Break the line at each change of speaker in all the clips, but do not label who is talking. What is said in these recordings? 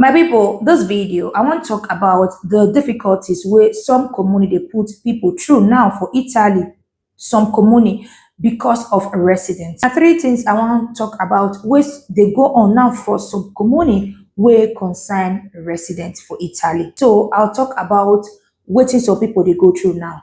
My people, this video, I want to talk about the difficulties where some community put people through now for Italy, some community because of residents. Three things I want to talk about which they go on now for some community where concern residents for Italy. So I'll talk about what some people they go through now.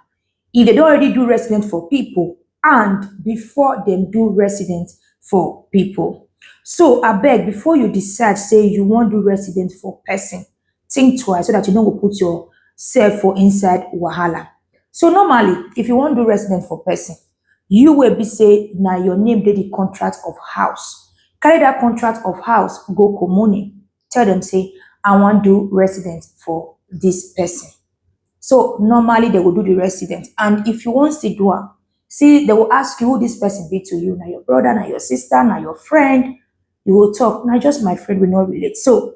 If they don't already do resident for people and before them do resident for people. So I beg before you decide, say you want to do resident for person, think twice so that you don't go put yourself for inside wahala. So normally, if you want to do resident for person, you will be say now your name dey the contract of house. Carry that contract of house, go comune. Tell them say I want to do resident for this person. So normally they will do the resident. And if you want to do it, see, they will ask you who this person be to you. Now your brother, now your sister, now your friend. You will talk. Now just my friend will not relate. So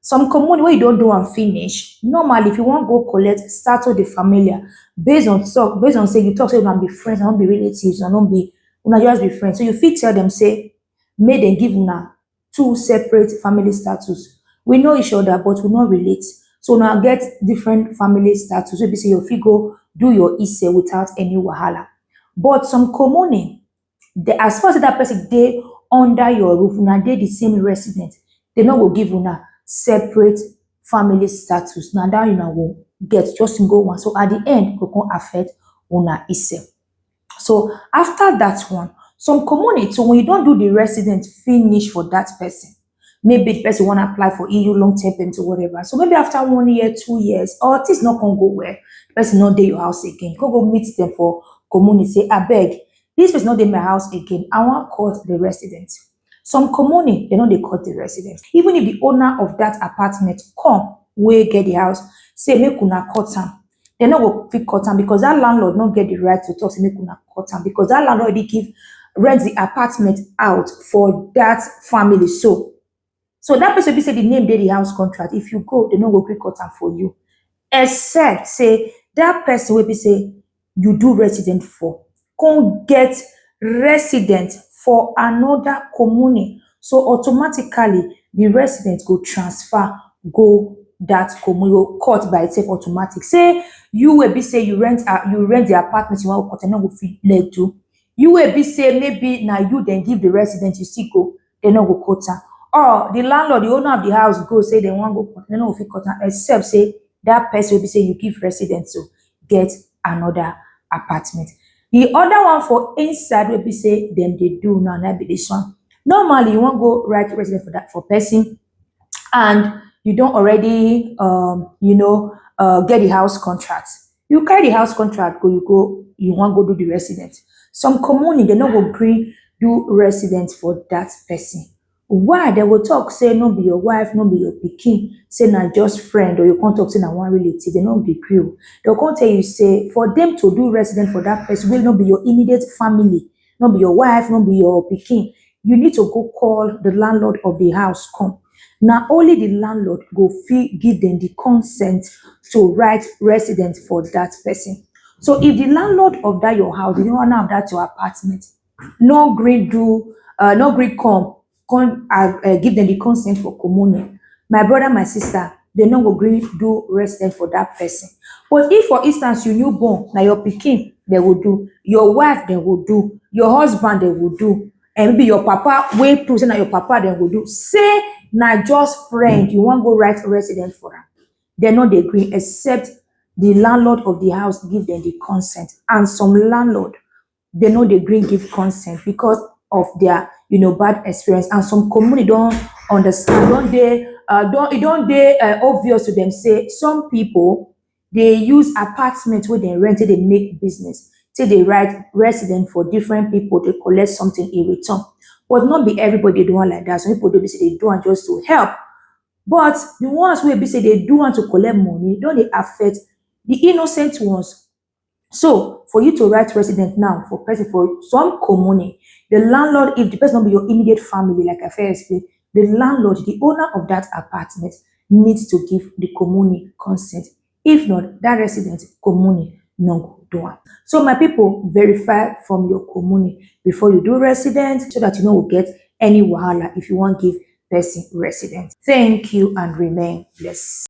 some community where you don't do and finish. Normally, if you want to go collect status the familiar, based on say you talk, say you can be friends, not be relatives, and not be una just be friends. So you fit tell them say, may they give una two separate family status. We know each other, but we not relate. So now get different family status. So be say your fit go do your ise without any wahala. But some community, as far as that person they under your roof, now they the same resident, they not will give una separate family status. Now that you know will get just go one. So at the end, it will affect una ise. So after that one, some community, so when you don't do the resident finish for that person, maybe the person want to apply for EU long-term permit or whatever. So maybe after 1 year, 2 years, or things not gonna go well, the person not dey your house again. You can go meet them for community, say, I beg, this person not dey my house again. I want cut the resident. Some community, they know they cut the resident. Even if the owner of that apartment come, we get the house, say make una cut am. They no go fit cut am because that landlord not get the right to talk, say make una cut am because that landlord already give rent the apartment out for that family. So that person be say the name dey the house contract. If you go, they no go quick cut am for you. Except say that person will be say you do resident for, come get resident for another commune. So automatically the resident go transfer, go that commune, go cut by itself automatic. Say you will be say you rent the apartment you want to cut, and no go fit let do. You will be say maybe now you then give the resident you still go, they no go cut am. Or the landlord, the owner of the house go say they want go cut, they no go fit cut am, except say that person will be say you give residents to get another apartment. The other one for inside will be say them they do now, that be this one. Normally you want go write resident for that for person, and you don't already get the house contract. You carry the house contract, you want go do the resident. Some community they no go agree do resident for that person. Why? They will talk, say no be your wife, no be your pikin, say na just friend, or you can't talk say na one relative, they no be crew. They'll come tell you, say, for them to do resident for that person will not be your immediate family, not be your wife, not be your pikin. You need to go call the landlord of the house, come. Now only the landlord go give them the consent to write resident for that person. So if the landlord of that your house, the owner of that your apartment, no gree come give them the consent for commune. My brother, my sister, they no go agree do resident for that person. But if, for instance, you newborn, now your pikin, they will do, your wife, they will do, your husband, they will do, and maybe your papa, wait to say now your papa, they will do. Say now just friend, you want go write resident for them. They not agree, except the landlord of the house give them the consent. And some landlord, they know they agree give consent because of their bad experience, and some community don't understand, don't they obvious to them. Say some people they use apartments where they rented, they make business till they write resident for different people, they collect something in return. But not be everybody do one like that. Some people do be say they do want just to help, but the ones where be say they do want to collect money, don't they affect the innocent ones. So for you to write resident now for person for some community, the landlord, if the person not be your immediate family, like I first explained, the landlord, the owner of that apartment, needs to give the community consent. If not, that resident community no go do it. So my people, verify from your community before you do resident, so that you know will get any wahala if you want give person resident. Thank you and remain blessed.